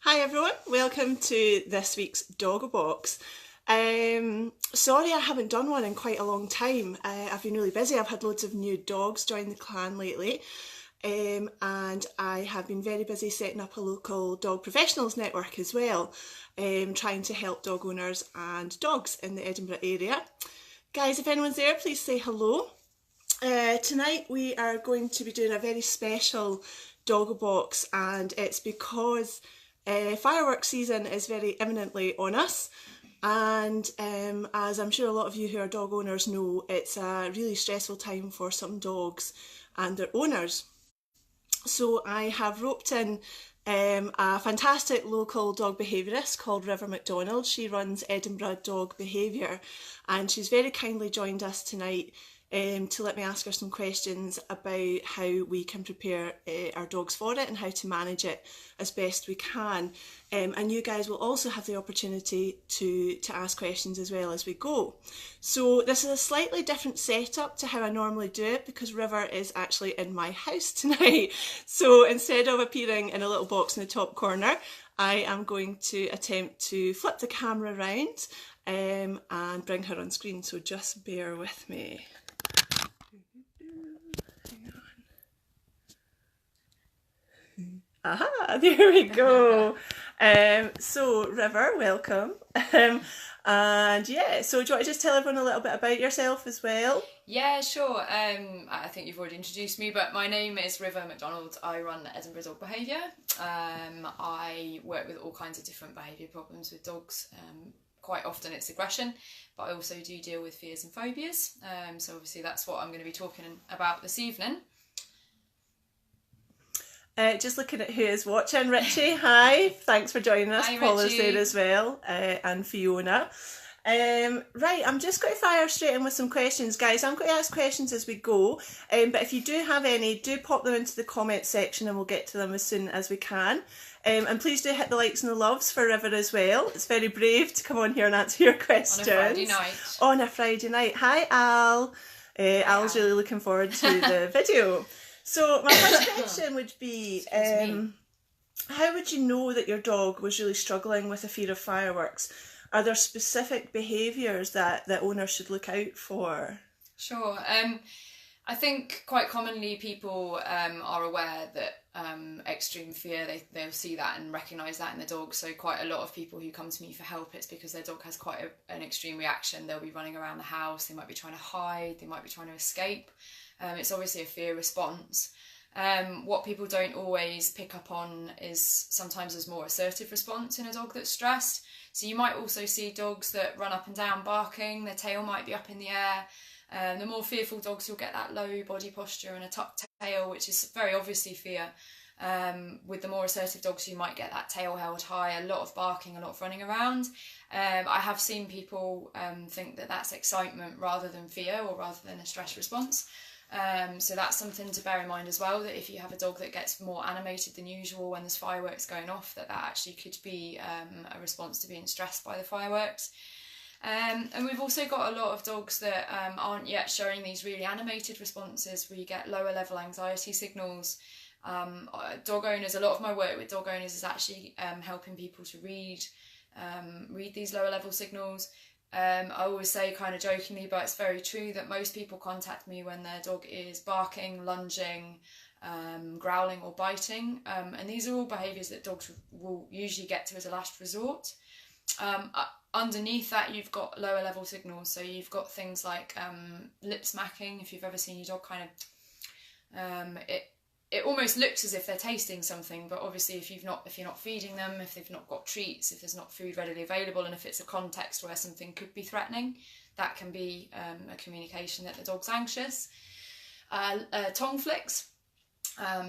Hi everyone, welcome to this week's Doggo Box. Sorry I haven't done one in quite a long time. I've been really busy. I've had loads of new dogs join the clan lately, and I have been very busy setting up a local dog professionals network as well, trying to help dog owners and dogs in the Edinburgh area. Guys, if anyone's there, please say hello. Tonight we are going to be doing a very special Doggo Box, and it's because fireworks season is very imminently on us, and as I'm sure a lot of you who are dog owners know, it's a really stressful time for some dogs and their owners. So I have roped in a fantastic local dog behaviourist called River McDonald. She runs Edinburgh Dog Behaviour, and she's very kindly joined us tonight to let me ask her some questions about how we can prepare our dogs for it and how to manage it as best we can. And you guys will also have the opportunity to ask questions as well as we go. So this is a slightly different setup to how I normally do it because River is actually in my house tonight. So instead of appearing in a little box in the top corner, I am going to attempt to flip the camera around and bring her on screen. So just bear with me. Aha, there we go. So River, welcome. And yeah, so do you want to just tell everyone a little bit about yourself as well? Yeah, sure. I think you've already introduced me, but my name is River McDonald. I run Edinburgh Dog Behaviour. I work with all kinds of different behaviour problems with dogs. Quite often it's aggression, but I also do deal with fears and phobias. So obviously that's what I'm going to be talking about this evening. Just looking at who is watching. Richie, hi, thanks for joining us. Hi, Paula's Richie. there as well, and Fiona. Right, I'm just going to fire straight in with some questions, guys. I'm going to ask questions as we go, but if you do have any, do pop them into the comments section and we'll get to them as soon as we can. And please do hit the likes and the loves for River as well. It's very brave to come on here and answer your questions. On a Friday night. On a Friday night. Hi, Al. Al's really looking forward to the video. So my first question would be, how would you know that your dog was really struggling with a fear of fireworks? Are there specific behaviours that owners should look out for? Sure. I think quite commonly people are aware that extreme fear, they'll see that and recognise that in the dog. So quite a lot of people who come to me for help, it's because their dog has quite an extreme reaction. They'll be running around the house, they might be trying to hide, they might be trying to escape. It's obviously a fear response. What people don't always pick up on is sometimes there's more assertive response in a dog that's stressed. So you might also see dogs that run up and down barking, their tail might be up in the air. The more fearful dogs, you'll get that low body posture and a tucked tail, which is very obviously fear. With the more assertive dogs, you might get that tail held high, a lot of barking, a lot of running around. I have seen people think that that's excitement rather than fear or rather than a stress response. So that's something to bear in mind as well, that if you have a dog that gets more animated than usual when there's fireworks going off, that actually could be a response to being stressed by the fireworks. And we've also got a lot of dogs that aren't yet showing these really animated responses where you get lower level anxiety signals. Dog owners, a lot of my work with dog owners is actually helping people to read these lower level signals. I always say kind of jokingly, but it's very true, that most people contact me when their dog is barking, lunging, growling or biting, and these are all behaviours that dogs will usually get to as a last resort. Underneath that you've got lower level signals, so you've got things like lip smacking. If you've ever seen your dog kind of it almost looks as if they're tasting something, but obviously if you're not feeding them, if they've not got treats, if there's not food readily available, and if it's a context where something could be threatening, that can be a communication that the dog's anxious. Tongue flicks.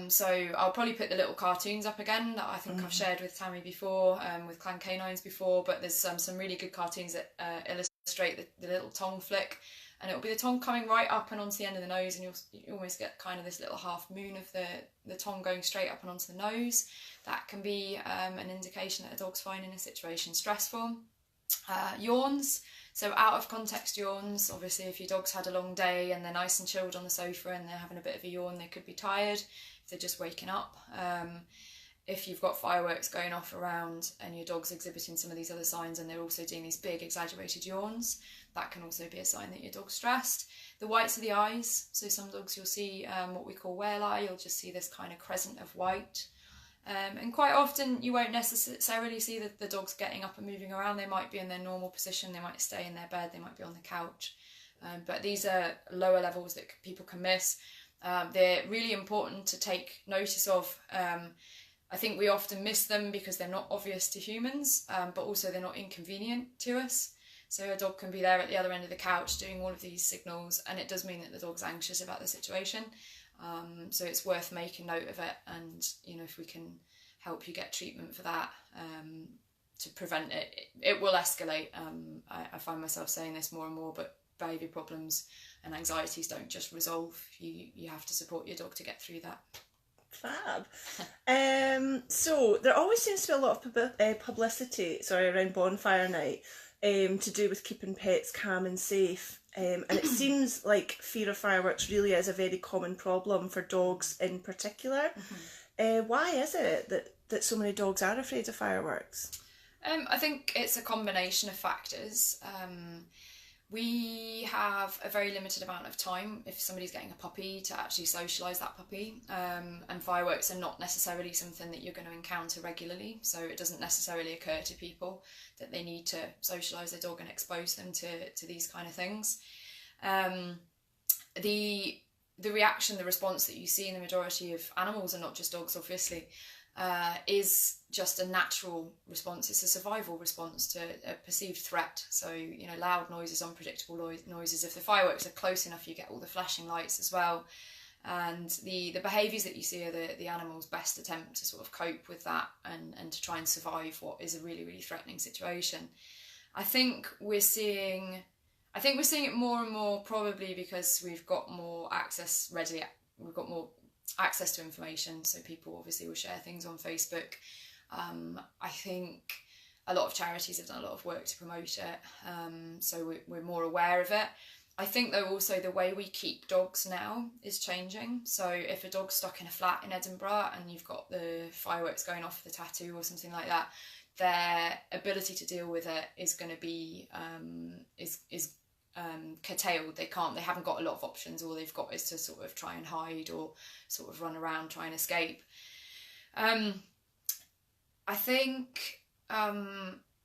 So I'll probably put the little cartoons up again that I think I've shared with Tammie before, with Clan Canines before, but there's some really good cartoons that illustrate the little tongue flick. And it'll be the tongue coming right up and onto the end of the nose, and you almost get kind of this little half moon of the tongue going straight up and onto the nose. That can be an indication that a dog's finding a situation stressful. Yawns, so out of context yawns. Obviously if your dog's had a long day and they're nice and chilled on the sofa and they're having a bit of a yawn, they could be tired. If they're just waking up. if you've got fireworks going off around and your dog's exhibiting some of these other signs and they're also doing these big exaggerated yawns, that can also be a sign that your dog's stressed. The whites of the eyes, so some dogs you'll see what we call whale eye, you'll just see this kind of crescent of white. And quite often you won't necessarily see the dogs getting up and moving around. They might be in their normal position, they might stay in their bed, they might be on the couch. But these are lower levels that people can miss. They're really important to take notice of. I think we often miss them because they're not obvious to humans, but also they're not inconvenient to us. So a dog can be there at the other end of the couch doing all of these signals, and it does mean that the dog's anxious about the situation. So it's worth making note of it, and if we can help you get treatment for that to prevent it, it will escalate. I find myself saying this more and more, but behaviour problems and anxieties don't just resolve. You have to support your dog to get through that. Fab. So there always seems to be a lot of publicity around bonfire night to do with keeping pets calm and safe. And it seems like fear of fireworks really is a very common problem for dogs in particular. Why is it that so many dogs are afraid of fireworks? I think it's a combination of factors. We have a very limited amount of time if somebody's getting a puppy to actually socialise that puppy, and fireworks are not necessarily something that you're going to encounter regularly, so it doesn't necessarily occur to people that they need to socialise their dog and expose them to these kind of things. The reaction, the response that you see in the majority of animals, and not just dogs obviously, is just a natural response. It's a survival response to a perceived threat. So, loud noises, unpredictable noises. If the fireworks are close enough, you get all the flashing lights as well. And the behaviours that you see are the animal's best attempt to sort of cope with that and to try and survive what is a really, really threatening situation. I think we're seeing it more and more, probably because we've got more access readily. We've got more access to information, so people obviously will share things on Facebook. I think a lot of charities have done a lot of work to promote it, so we're more aware of it. I think though also the way we keep dogs now is changing. So if a dog's stuck in a flat in Edinburgh and you've got the fireworks going off the tattoo or something like that, their ability to deal with it is going to be curtailed. They haven't got a lot of options. All they've got is to sort of try and hide or sort of run around, try and escape. I think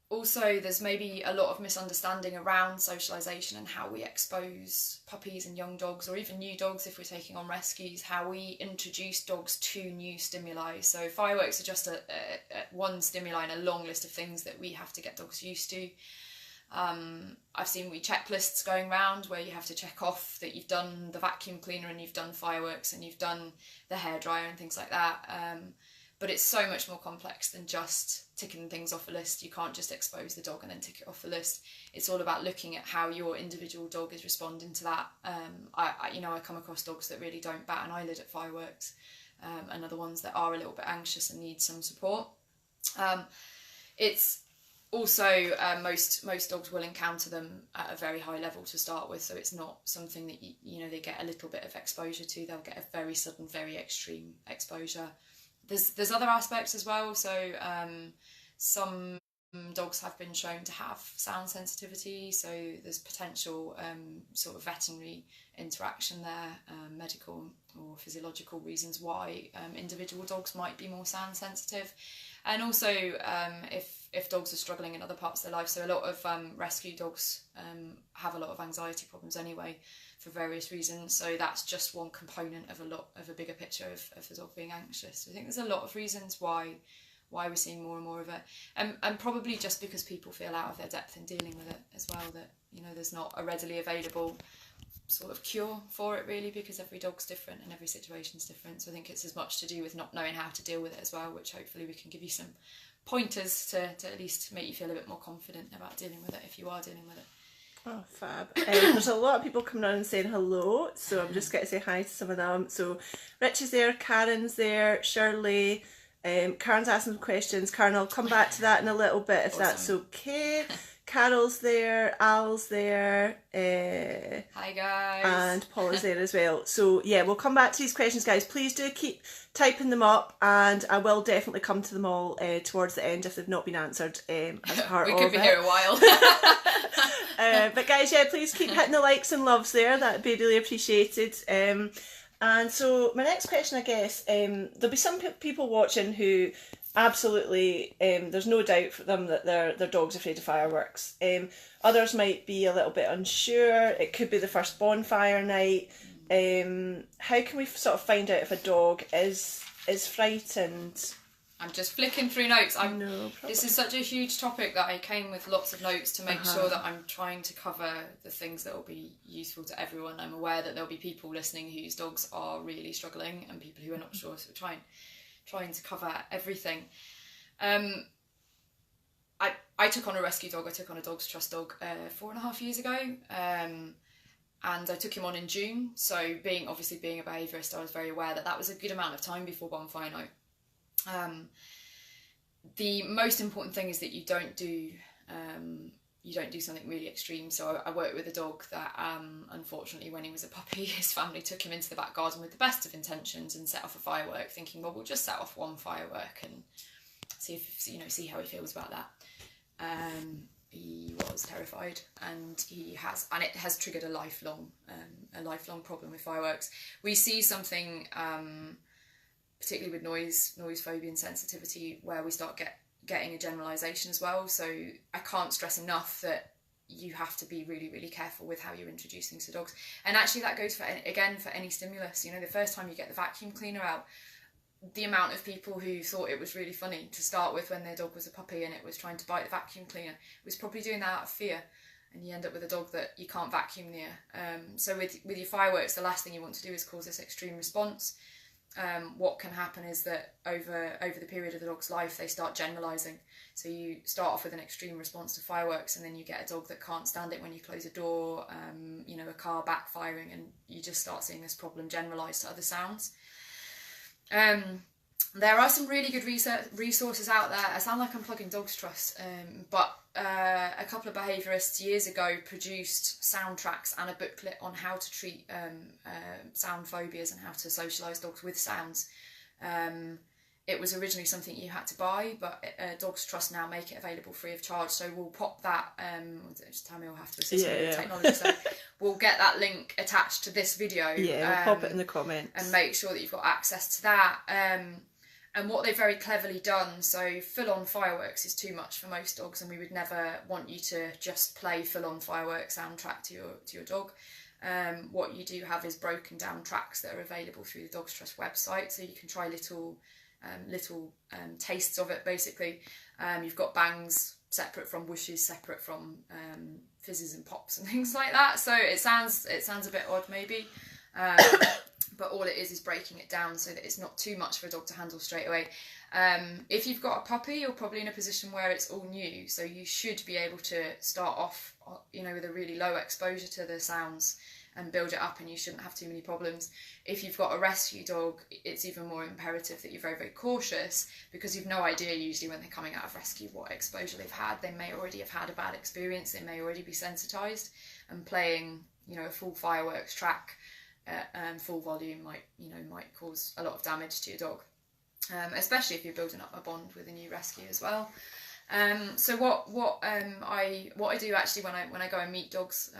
also there's maybe a lot of misunderstanding around socialisation and how we expose puppies and young dogs, or even new dogs if we're taking on rescues, how we introduce dogs to new stimuli. So fireworks are just one stimuli in a long list of things that we have to get dogs used to. I've seen checklists going around where you have to check off that you've done the vacuum cleaner and you've done fireworks and you've done the hairdryer and things like that. But it's so much more complex than just ticking things off a list. You can't just expose the dog and then tick it off the list. It's all about looking at how your individual dog is responding to that. I come across dogs that really don't bat an eyelid at fireworks, and other ones that are a little bit anxious and need some support. It's also, most dogs will encounter them at a very high level to start with, so it's not something that they get a little bit of exposure to. They'll get a very sudden, very extreme exposure. There's other aspects as well. So some dogs have been shown to have sound sensitivity, so there's potential sort of veterinary interaction there, medical or physiological reasons why individual dogs might be more sound sensitive. And also if dogs are struggling in other parts of their life, so a lot of rescue dogs have a lot of anxiety problems anyway for various reasons, so that's just one component of a bigger picture of the dog being anxious. So I think there's a lot of reasons why we're seeing more and more of it, and probably just because people feel out of their depth in dealing with it as well, that there's not a readily available sort of cure for it really, because every dog's different and every situation's different. So I think it's as much to do with not knowing how to deal with it as well, which hopefully we can give you some pointers to at least make you feel a bit more confident about dealing with it if you are dealing with it. Oh, fab. There's a lot of people coming on and saying hello, so I'm just going to say hi to some of them. So Rich is there, Karen's there, Shirley. Karen's asking some questions. Karen, I'll come back to that in a little bit if that's okay. Carol's there, Al's there, Hi guys. and Paula's there as well. So yeah, we'll come back to these questions, guys. Please do keep typing them up, and I will definitely come to them all towards the end if they've not been answered as part of it. We could be here a while. But guys, yeah, please keep hitting the likes and loves there. That'd be really appreciated. And so my next question, I guess, there'll be some people watching who absolutely, there's no doubt for them that their dog's afraid of fireworks. Others might be a little bit unsure. It could be the first bonfire night. How can we sort of find out if a dog is frightened? I'm just flicking through notes. No, this is such a huge topic that I came with lots of notes to make sure that I'm trying to cover the things that will be useful to everyone. I'm aware that there'll be people listening whose dogs are really struggling and people who are not sure, so we're trying to cover everything. I took on a rescue dog. I took on a Dogs Trust dog 4.5 years ago, and I took him on in June. So being a behaviourist, I was very aware that was a good amount of time before bonfire night. The most important thing is that you don't do something really extreme. So I worked with a dog that unfortunately, when he was a puppy, his family took him into the back garden with the best of intentions and set off a firework, thinking, well, we'll just set off one firework and see how he feels about that. He was terrified, and it has triggered a lifelong problem with fireworks. We see something particularly with noise phobia and sensitivity, where we start getting a generalisation as well. So I can't stress enough that you have to be really, really careful with how you introduce things to dogs. And actually that goes for any stimulus. The first time you get the vacuum cleaner out, the amount of people who thought it was really funny to start with when their dog was a puppy and it was trying to bite the vacuum cleaner was probably doing that out of fear. And you end up with a dog that you can't vacuum near. So with your fireworks, the last thing you want to do is cause this extreme response. What can happen is that over the period of the dog's life, they start generalising. So you start off with an extreme response to fireworks, and then you get a dog that can't stand it when you close a door, a car backfiring, and you just start seeing this problem generalised to other sounds. There are some really good resources out there. I sound like I'm plugging Dogs Trust, but a couple of behaviourists years ago produced soundtracks and a booklet on how to treat sound phobias and how to socialise dogs with sounds. It was originally something you had to buy, but Dogs Trust now make it available free of charge. So we'll pop that, Tammie will have to assist me with the technology, so we'll get that link attached to this video. Yeah, we'll pop it in the comments. And make sure that you've got access to that. And what they've very cleverly done, so full-on fireworks is too much for most dogs, and we would never want you to just play full-on fireworks soundtrack to your dog. What you do have is broken down tracks that are available through the Dogs Trust website, so you can try little tastes of it, basically. You've got bangs separate from whooshes, separate from fizzes and pops and things like that. So it sounds a bit odd, maybe. But all it is breaking it down so that it's not too much for a dog to handle straight away. If you've got a puppy, you're probably in a position where it's all new, so you should be able to start off, with a really low exposure to the sounds and build it up, and you shouldn't have too many problems. If you've got a rescue dog, it's even more imperative that you're very, very cautious, because you've no idea usually when they're coming out of rescue what exposure they've had. They may already have had a bad experience, they may already be sensitised, and playing, a full fireworks track at full volume might cause a lot of damage to your dog, especially if you're building up a bond with a new rescue as well. So what I do actually when I go and meet dogs,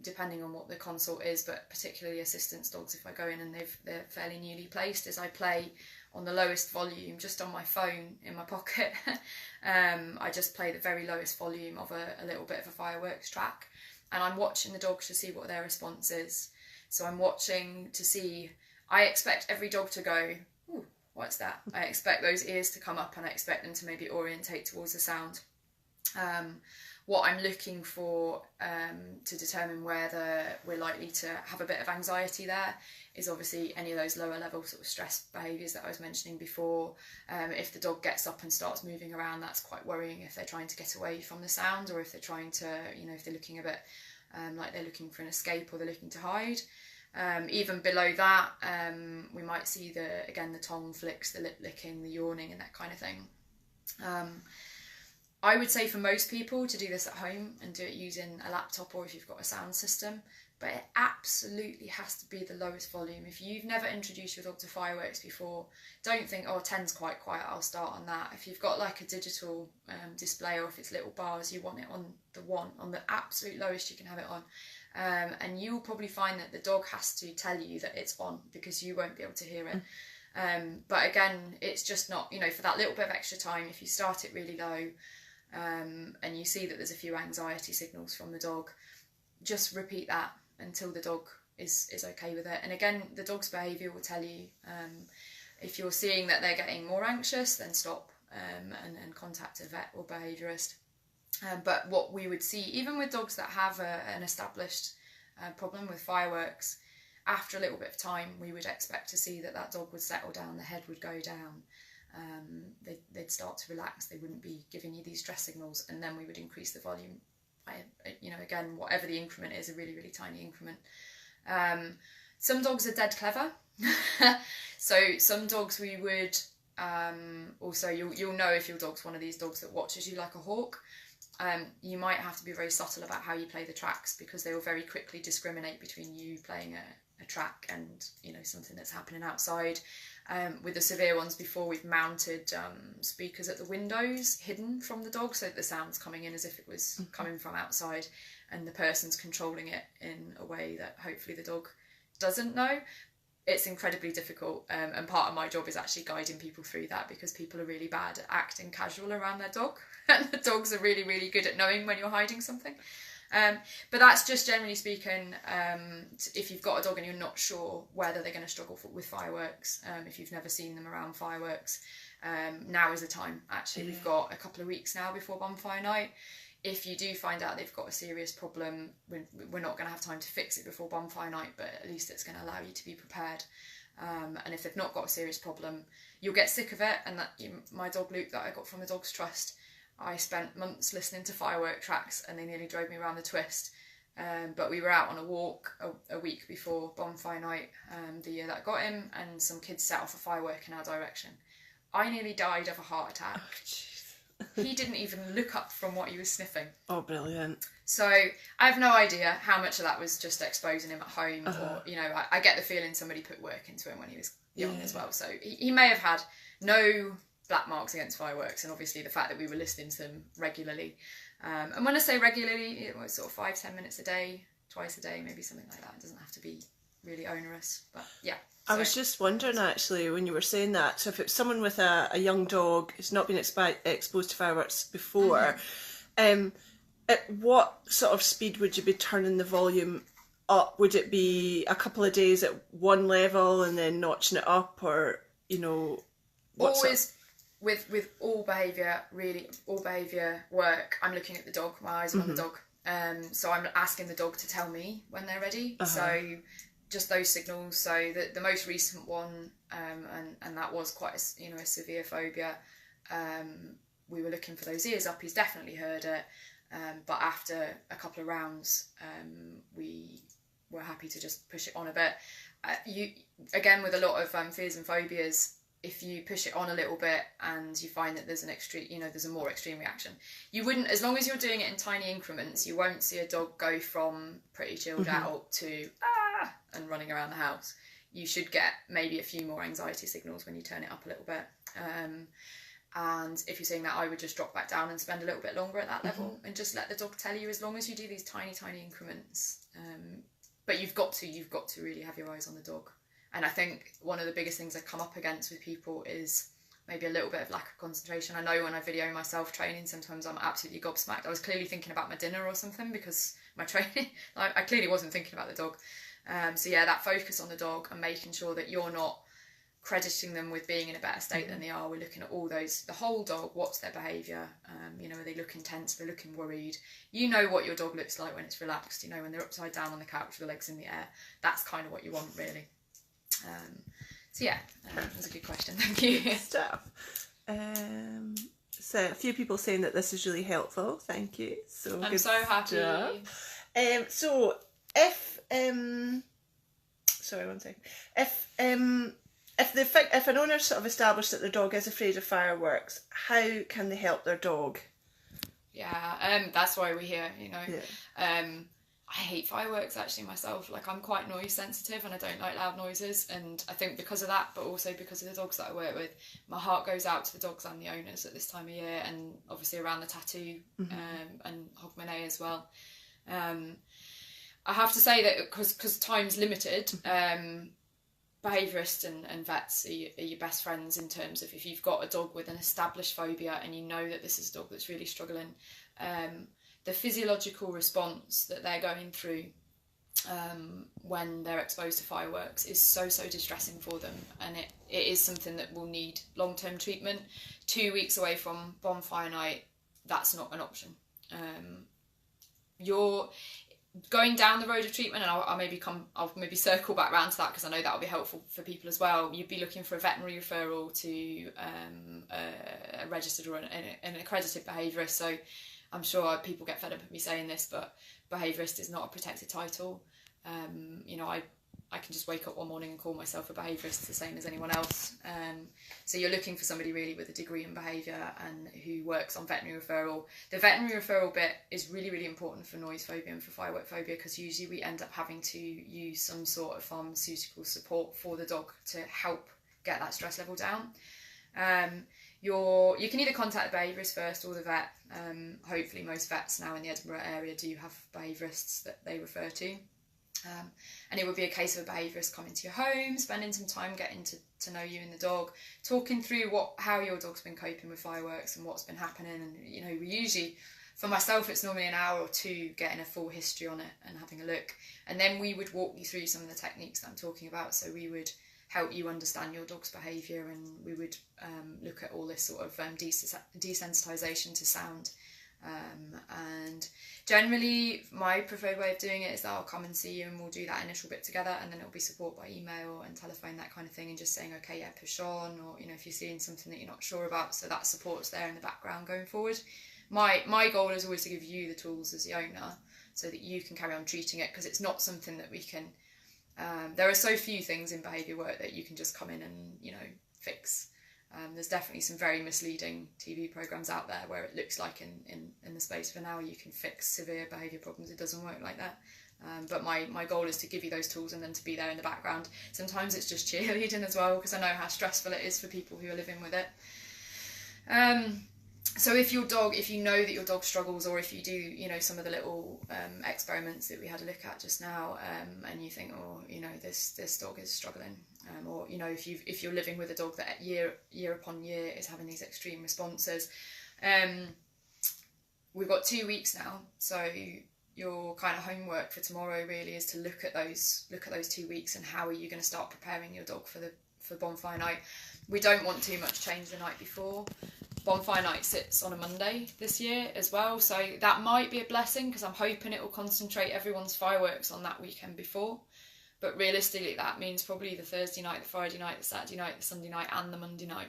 depending on what the consult is, but particularly assistance dogs, if I go in and they're fairly newly placed, is I play on the lowest volume just on my phone in my pocket. I just play the very lowest volume of a little bit of a fireworks track, and I'm watching the dog to see what their response is. So I'm watching to see, I expect every dog to go, ooh, what's that? I expect those ears to come up, and I expect them to maybe orientate towards the sound. What I'm looking for to determine whether we're likely to have a bit of anxiety there is obviously any of those lower level sort of stress behaviours that I was mentioning before. If the dog gets up and starts moving around, that's quite worrying if they're trying to get away from the sound, or if they're trying to, if they're looking a bit like they're looking for an escape or they're looking to hide. Even below that, we might see the tongue flicks, the lip licking, the yawning and that kind of thing. I would say for most people to do this at home and do it using a laptop or if you've got a sound system, but it absolutely has to be the lowest volume. If you've never introduced your dog to fireworks before, don't think, oh, 10's quite quiet, I'll start on that. If you've got like a digital display, or if it's little bars, you want it on the absolute lowest you can have it on. And you'll probably find that the dog has to tell you that it's on, because you won't be able to hear it. But again, it's just not, for that little bit of extra time, if you start it really low, and you see that there's a few anxiety signals from the dog, just repeat that until the dog is okay with it. And again, the dog's behaviour will tell you, if you're seeing that they're getting more anxious, then stop and contact a vet or behaviourist. But what we would see, even with dogs that have an established problem with fireworks, after a little bit of time, we would expect to see that dog would settle down, the head would go down, they'd start to relax, they wouldn't be giving you these stress signals, and then we would increase the volume by, again, whatever the increment is, a really, really tiny increment. Some dogs are dead clever. So some dogs we would, also, you'll know if your dog's one of these dogs that watches you like a hawk. You might have to be very subtle about how you play the tracks, because they will very quickly discriminate between you playing a track and something that's happening outside. With the severe ones before, we've mounted speakers at the windows hidden from the dog, so that the sound's coming in as if it was coming from outside, and the person's controlling it in a way that hopefully the dog doesn't know. It's incredibly difficult, and part of my job is actually guiding people through that, because people are really bad at acting casual around their dog, and the dogs are really, really good at knowing when you're hiding something. But that's just generally speaking, if you've got a dog and you're not sure whether they're going to struggle with fireworks, if you've never seen them around fireworks, now is the time. Actually, we've got a couple of weeks now before bonfire night. If you do find out they've got a serious problem, we're not going to have time to fix it before bonfire night, but at least it's going to allow you to be prepared. And if they've not got a serious problem, you'll get sick of it. And my dog Luke, that I got from the Dogs Trust, I spent months listening to firework tracks, and they nearly drove me around the twist. But we were out on a walk a week before bonfire night, the year that I got him, and some kids set off a firework in our direction. I nearly died of a heart attack. He didn't even look up from what he was sniffing. Oh, brilliant. So I have no idea how much of that was just exposing him at home, or, I get the feeling somebody put work into him when he was young as well. So he may have had no black marks against fireworks, and obviously the fact that we were listening to them regularly. And when I say regularly, it was sort of 5-10 minutes a day, twice a day, maybe something like that. It doesn't have to be really onerous, but yeah. I was just wondering, actually, when you were saying that, so if it's someone with a young dog who's not been exposed to fireworks before, at what sort of speed would you be turning the volume up? Would it be a couple of days at one level and then notching it up, or, what always with all behaviour, really, all behaviour work, I'm looking at the dog, my eyes are on the dog. So I'm asking the dog to tell me when they're ready. So just those signals. So the most recent one, and that was quite a severe phobia. We were looking for those ears up. He's definitely heard it, but after a couple of rounds, we were happy to just push it on a bit. Again, with a lot of fears and phobias, if you push it on a little bit and you find that there's an extreme, there's a more extreme reaction, you wouldn't, as long as you're doing it in tiny increments, you won't see a dog go from pretty chilled out to and running around the house. You should get maybe a few more anxiety signals when you turn it up a little bit. And if you're seeing that, I would just drop back down and spend a little bit longer at that level, and just let the dog tell you, as long as you do these tiny, tiny increments. But you've got to really have your eyes on the dog. And I think one of the biggest things I come up against with people is maybe a little bit of lack of concentration. I know when I video myself training, sometimes I'm absolutely gobsmacked. I was clearly thinking about my dinner or something, because my training, I clearly wasn't thinking about the dog. So yeah, that focus on the dog and making sure that you're not crediting them with being in a better state than they are. We're looking at all those, the whole dog, what's their behaviour, are they looking tense, they're looking worried. You know what your dog looks like when it's relaxed, when they're upside down on the couch with the legs in the air. That's kind of what you want, really. So yeah, that was a good question, thank you. Good stuff. So a few people saying that this is really helpful, thank you. So I'm so happy. So if sorry, one second. If an owner sort of established that their dog is afraid of fireworks, how can they help their dog? Yeah, that's why we're here, you know. Yeah. I hate fireworks actually myself. Like, I'm quite noise sensitive and I don't like loud noises, and I think because of that, but also because of the dogs that I work with, my heart goes out to the dogs and the owners at this time of year, and obviously around the tattoo and Hogmanay as well. I have to say that because time's limited, behaviourists and vets are your best friends in terms of if you've got a dog with an established phobia and you know that this is a dog that's really struggling, the physiological response that they're going through when they're exposed to fireworks is so distressing for them, and it is something that will need long-term treatment. 2 weeks away from bonfire night, that's not an option. You're going down the road of treatment, and I'll maybe circle back round to that because I know that will be helpful for people as well. You'd be looking for a veterinary referral to a registered or an accredited behaviourist. So I'm sure people get fed up with me saying this, but behaviourist is not a protected title. You know, I can just wake up one morning and call myself a behaviourist the same as anyone else. So you're looking for somebody really with a degree in behaviour and who works on veterinary referral. The veterinary referral bit is really important for noise phobia and for firework phobia, because usually we end up having to use some sort of pharmaceutical support for the dog to help get that stress level down. You can either contact the behaviourist first or the vet. Hopefully most vets now in the Edinburgh area do have behaviourists that they refer to. And it would be a case of a behaviourist coming to your home, spending some time getting to know you and the dog, talking through how your dog's been coping with fireworks and what's been happening. And, you know, we usually, for myself, it's normally an hour or two getting a full history on it and having a look. And then we would walk you through some of the techniques that I'm talking about. So we would help you understand your dog's behaviour, and we would look at all this sort of desensitisation to sound. And generally my preferred way of doing it is that I'll come and see you and we'll do that initial bit together, and then it'll be support by email and telephone, that kind of thing, and just saying, okay, yeah, push on, or, you know, if you're seeing something that you're not sure about, so that support's there in the background going forward. My goal is always to give you the tools as the owner so that you can carry on treating it, because it's not something that we can there are so few things in behaviour work that you can just come in and, you know, fix. There's definitely some very misleading TV programmes out there where it looks like in the space of an hour you can fix severe behaviour problems. It doesn't work like that. But my goal is to give you those tools and then to be there in the background. Sometimes it's just cheerleading as well, because I know how stressful it is for people who are living with it. So if you know that your dog struggles, or if you do, you know, some of the little experiments that we had a look at just now, and you think, oh, you know, this dog is struggling, or, you know, if you're living with a dog that year upon year is having these extreme responses, we've got 2 weeks now, so your kind of homework for tomorrow really is to look at those 2 weeks and how are you going to start preparing your dog for bonfire night. We don't want too much change the night before. Bonfire night sits on a Monday this year as well, so that might be a blessing, because I'm hoping it will concentrate everyone's fireworks on that weekend before. But realistically, that means probably the Thursday night, the Friday night, the Saturday night, the Sunday night and the Monday night.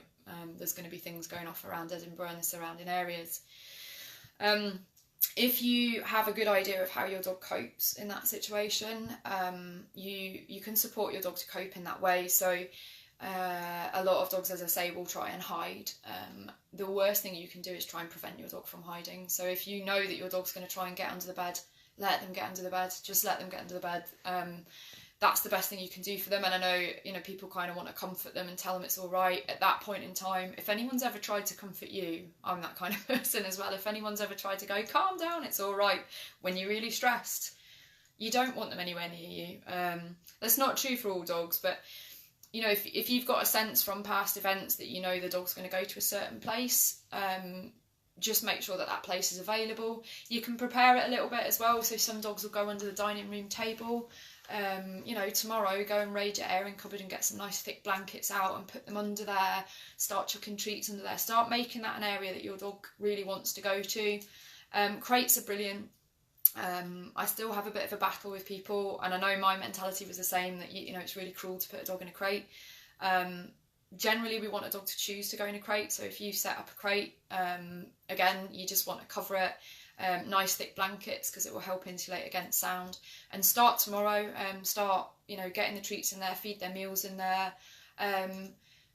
There's going to be things going off around Edinburgh and the surrounding areas. If you have a good idea of how your dog copes in that situation, you can support your dog to cope in that way. So a lot of dogs, as I say, will try and hide. The worst thing you can do is try and prevent your dog from hiding. So if you know that your dog's going to try and get under the bed, let them get under the bed. Just let them get under the bed. That's the best thing you can do for them. And I know, you know, people kind of want to comfort them and tell them it's all right. At that point in time, if anyone's ever tried to comfort you, I'm that kind of person as well. If anyone's ever tried to go, calm down, it's all right, when you're really stressed, you don't want them anywhere near you. That's not true for all dogs, but, you know, if you've got a sense from past events that you know the dog's going to go to a certain place, just make sure that that place is available. You can prepare it a little bit as well. So some dogs will go under the dining room table. You know, tomorrow go and raid your airing cupboard and get some nice thick blankets out and put them under there. Start chucking treats under there. Start making that an area that your dog really wants to go to. Crates are brilliant. I still have a bit of a battle with people, and I know my mentality was the same, that you know, it's really cruel to put a dog in a crate. Generally we want a dog to choose to go in a crate, so if you set up a crate, again, you just want to cover it, nice thick blankets, because it will help insulate against sound. And start tomorrow, start, you know, getting the treats in there, feed their meals in there.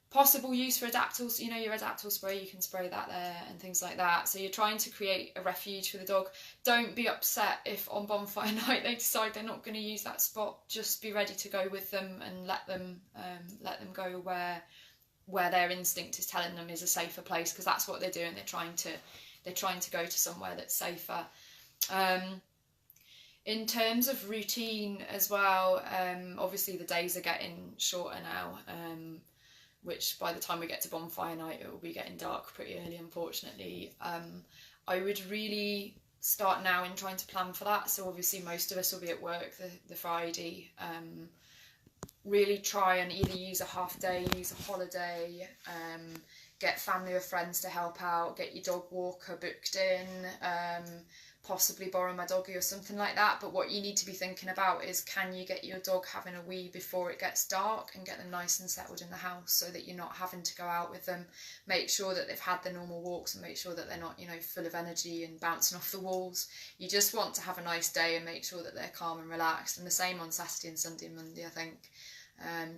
possible use for adaptals, you know, your adaptal spray, you can spray that there and things like that. So you're trying to create a refuge for the dog. Don't be upset if on bonfire night they decide they're not going to use that spot. Just be ready to go with them and let them go where their instinct is telling them is a safer place, because that's what they're doing. They're trying to go to somewhere that's safer. In terms of routine as well, obviously the days are getting shorter now, which by the time we get to bonfire night, it will be getting dark pretty early, unfortunately. I would really start now in trying to plan for that. So obviously most of us will be at work the Friday. Really try and either use a half day, use a holiday, get family or friends to help out, get your dog walker booked in, possibly borrow my doggy or something like that. But what you need to be thinking about is, can you get your dog having a wee before it gets dark and get them nice and settled in the house, so that you're not having to go out with them. Make sure that they've had their normal walks and make sure that they're not, you know, full of energy and bouncing off the walls. You just want to have a nice day and make sure that they're calm and relaxed. And the same on Saturday and Sunday and Monday, I think.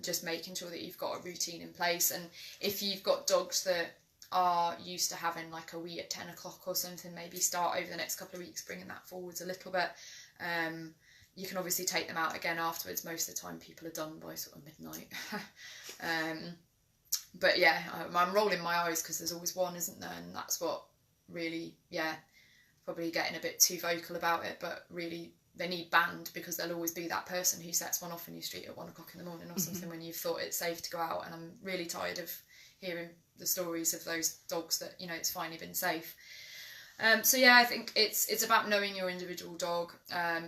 Just making sure that you've got a routine in place. And if you've got dogs that are used to having like a wee at 10 o'clock or something, maybe start over the next couple of weeks bringing that forwards a little bit. You can obviously take them out again afterwards. Most of the time people are done by sort of midnight. But yeah, I'm rolling my eyes because there's always one, isn't there? And that's what really, yeah, probably getting a bit too vocal about it, but really they need banned, because there'll always be that person who sets one off in your street at 1 o'clock in the morning or something when you've thought it's safe to go out. And I'm really tired of hearing the stories of those dogs that, you know, it's finally been safe. So yeah, I think it's about knowing your individual dog.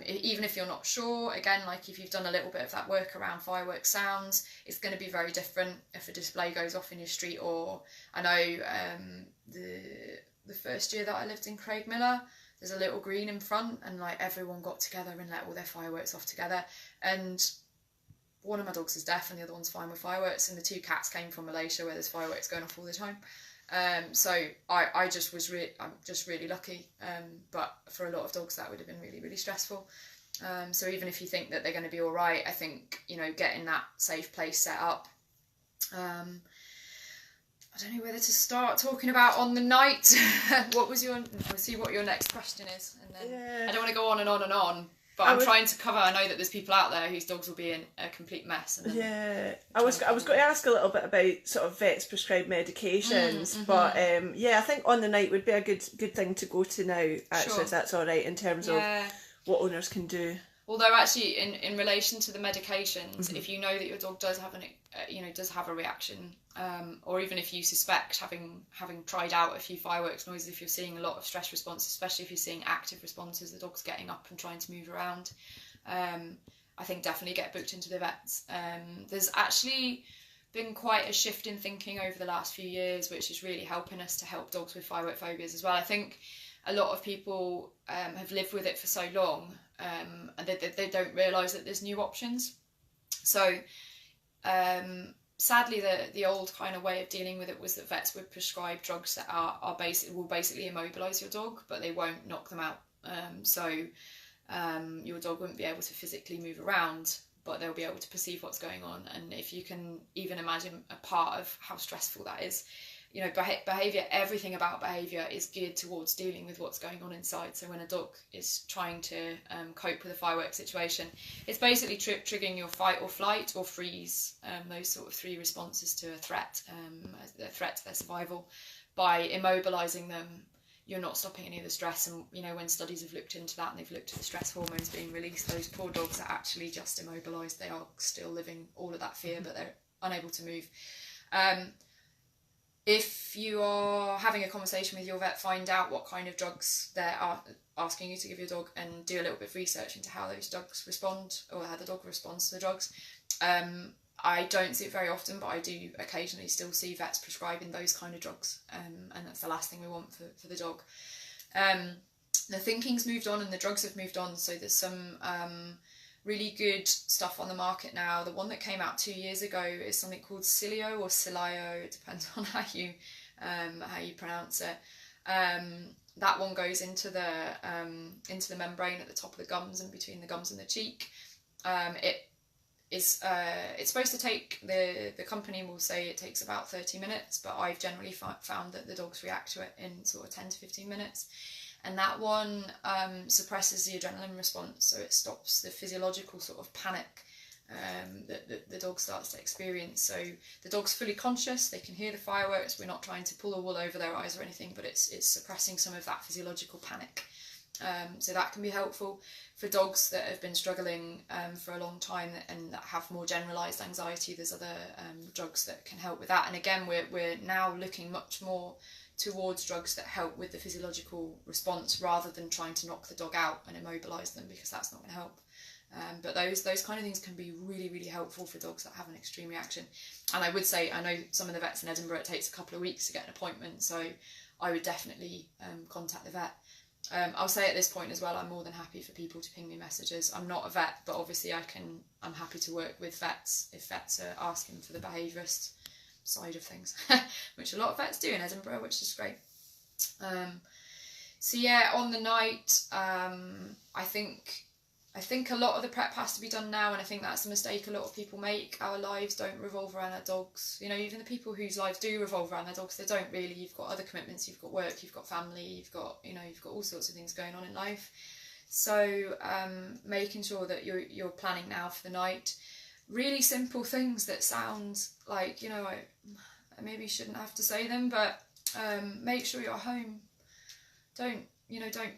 Even if you're not sure, again, like if you've done a little bit of that work around firework sounds, it's going to be very different if a display goes off in your street. Or I know the first year that I lived in Craigmillar, there's a little green in front, and like everyone got together and let all their fireworks off together. And one of my dogs is deaf and the other one's fine with fireworks, and the two cats came from Malaysia where there's fireworks going off all the time. So I'm just really lucky. But for a lot of dogs that would have been really, really stressful. So even if you think that they're going to be all right, I think, you know, getting that safe place set up. I don't know whether to start talking about on the night. We'll see what your next question is, and then yeah. I don't want to go on and on and on, but I'm trying to cover. I know that there's people out there whose dogs will be in a complete mess. And yeah, I was going to ask a little bit about sort of vets prescribed medications, but yeah, I think on the night would be a good thing to go to now. Actually, sure. If that's all right in terms of what owners can do. Although actually, in relation to the medications, if you know that your dog does have a reaction, or even if you suspect, having tried out a few fireworks noises, if you're seeing a lot of stress response, especially if you're seeing active responses, the dog's getting up and trying to move around, I think definitely get booked into the vets. There's actually been quite a shift in thinking over the last few years, which is really helping us to help dogs with firework phobias as well. I think a lot of people have lived with it for so long, and they don't realise that there's new options. So sadly, the old kind of way of dealing with it was that vets would prescribe drugs that will basically immobilise your dog, but they won't knock them out. So your dog wouldn't be able to physically move around, but they'll be able to perceive what's going on. And if you can even imagine a part of how stressful that is, you know, behaviour, everything about behaviour is geared towards dealing with what's going on inside. So when a dog is trying to cope with a firework situation, it's basically triggering your fight or flight or freeze, those sort of three responses to a threat to their survival. By immobilising them, you're not stopping any of the stress. And, you know, when studies have looked into that and they've looked at the stress hormones being released, those poor dogs are actually just immobilised. They are still living all of that fear, but they're unable to move. If you are having a conversation with your vet, find out what kind of drugs they're asking you to give your dog, and do a little bit of research into how those dogs respond, or how the dog responds to the drugs. I don't see it very often, but I do occasionally still see vets prescribing those kind of drugs, and that's the last thing we want for the dog. The thinking's moved on and the drugs have moved on, so there's some really good stuff on the market now. The one that came out 2 years ago is something called Cilio or Cilio, it depends on how you pronounce it. That one goes into the membrane at the top of the gums and between the gums and the cheek. is it's supposed to take, the company will say it takes about 30 minutes, but I've generally found that the dogs react to it in sort of 10 to 15 minutes. And that one suppresses the adrenaline response, so it stops the physiological sort of panic that the dog starts to experience. So the dog's fully conscious, they can hear the fireworks, we're not trying to pull the wool over their eyes or anything, but it's suppressing some of that physiological panic. So that can be helpful for dogs that have been struggling for a long time and that have more generalised anxiety. There's other drugs that can help with that. And again, we're now looking much more towards drugs that help with the physiological response rather than trying to knock the dog out and immobilise them, because that's not going to help. But those kind of things can be really, really helpful for dogs that have an extreme reaction. And I would say, I know some of the vets in Edinburgh, it takes a couple of weeks to get an appointment, so I would definitely contact the vet. I'll say at this point as well, I'm more than happy for people to ping me messages. I'm not a vet, but obviously I'm happy to work with vets if vets are asking for the behaviourist side of things, which a lot of vets do in Edinburgh, which is great. So yeah, on the night, I think a lot of the prep has to be done now, and I think that's a mistake a lot of people make. Our lives don't revolve around our dogs. You know, even the people whose lives do revolve around their dogs, they don't really. You've got other commitments, you've got work, you've got family, you've got all sorts of things going on in life. So making sure that you're planning now for the night. Really simple things that sound like, you know, I maybe shouldn't have to say them, but make sure you're home. Don't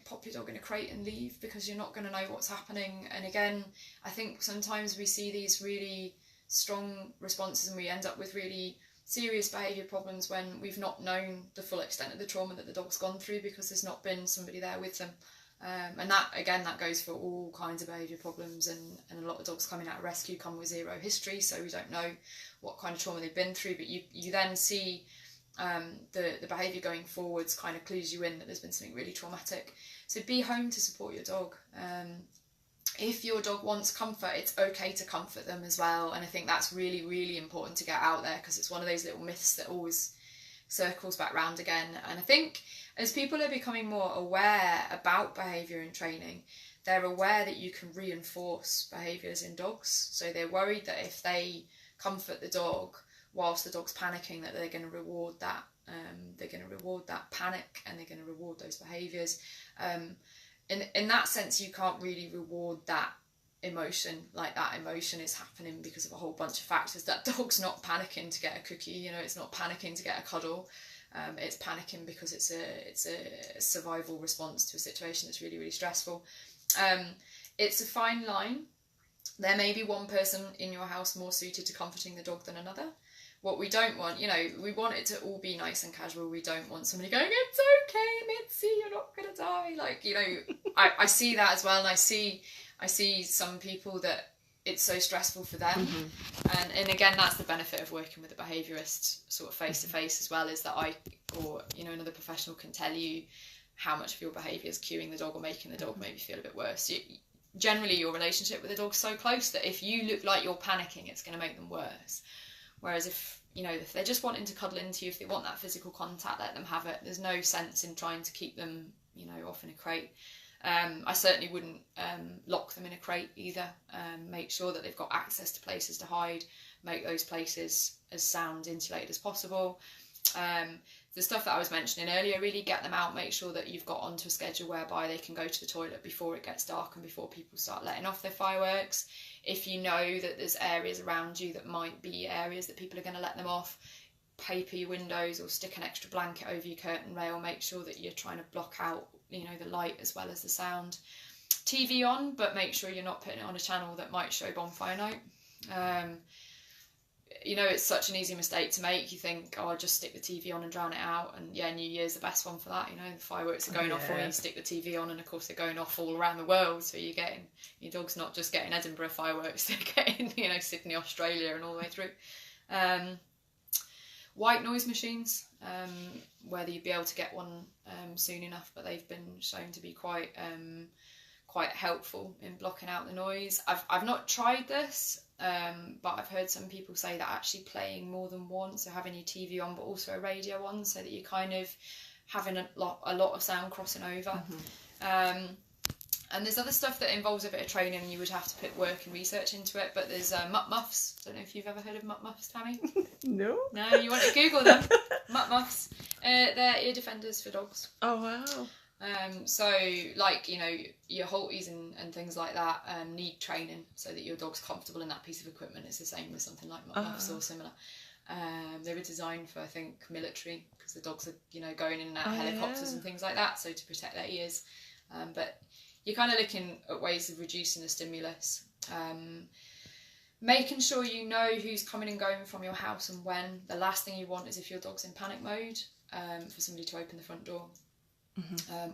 pop your dog in a crate and leave, because you're not going to know what's happening. And again, I think sometimes we see these really strong responses and we end up with really serious behaviour problems when we've not known the full extent of the trauma that the dog's gone through, because there's not been somebody there with them. And that goes for all kinds of behaviour problems, and a lot of dogs coming out of rescue come with zero history, so we don't know what kind of trauma they've been through. But you then see the behaviour going forwards kind of clues you in that there's been something really traumatic. So be home to support your dog. If your dog wants comfort, it's okay to comfort them as well, and I think that's really, really important to get out there, because it's one of those little myths that always circles back round again. And I think as people are becoming more aware about behaviour and training, they're aware that you can reinforce behaviours in dogs. So they're worried that if they comfort the dog whilst the dog's panicking, that they're going to reward that. They're going to reward that panic, and they're going to reward those behaviours. In that sense, you can't really reward that emotion. Like, that emotion is happening because of a whole bunch of factors. That dog's not panicking to get a cookie, you know, it's not panicking to get a cuddle. It's panicking because it's a survival response to a situation that's really, really stressful. It's a fine line. There may be one person in your house more suited to comforting the dog than another. What we don't want, you know, we want it to all be nice and casual. We don't want somebody going, it's okay, Mitzi, you're not going to die. Like, you know, I see that as well. And I see some people that it's so stressful for them. Mm-hmm. And again, that's the benefit of working with a behaviourist sort of face to face as well, is that another professional can tell you how much of your behaviour is cueing the dog or making the dog maybe feel a bit worse. Generally, your relationship with the dog's so close that if you look like you're panicking, it's going to make them worse. Whereas if they're just wanting to cuddle into you, if they want that physical contact, let them have it. There's no sense in trying to keep them, off in a crate. I certainly wouldn't lock them in a crate either. Make sure that they've got access to places to hide. Make those places as sound insulated as possible. The stuff that I was mentioning earlier, really get them out. Make sure that you've got onto a schedule whereby they can go to the toilet before it gets dark and before people start letting off their fireworks. If you know that there's areas around you that might be areas that people are going to let them off, paper your windows or stick an extra blanket over your curtain rail. Make sure that you're trying to block out, the light as well as the sound. TV on, but make sure you're not putting it on a channel that might show Bonfire Night. It's such an easy mistake to make. You think, I'll just stick the TV on and drown it out. And yeah, New Year's the best one for that. The fireworks are going off when you stick the TV on, and of course they're going off all around the world. So you're getting, your dog's not just getting Edinburgh fireworks, they're getting, Sydney, Australia and all the way through. White noise machines, whether you'd be able to get one soon enough, but they've been shown to be quite helpful in blocking out the noise. I've not tried this, but I've heard some people say that actually playing more than one, so having your TV on but also a radio on, so that you're kind of having a lot of sound crossing over. Mm-hmm. And there's other stuff that involves a bit of training and you would have to put work and research into it, but there's mutt muffs. Don't know if you've ever heard of mutt muffs, Tammie? No. No, you want to Google them. Mutt muffs. They're ear defenders for dogs. Oh, wow. So, like, you know, your halties and things like that need training so that your dog's comfortable in that piece of equipment. It's the same with something like mutt muffs or similar. They were designed for, I think, military, because the dogs are, you know, going in and out of helicopters and things like that, so to protect their ears. But you're kind of looking at ways of reducing the stimulus. Making sure you know who's coming and going from your house and when. The last thing you want is if your dog's in panic mode, for somebody to open the front door.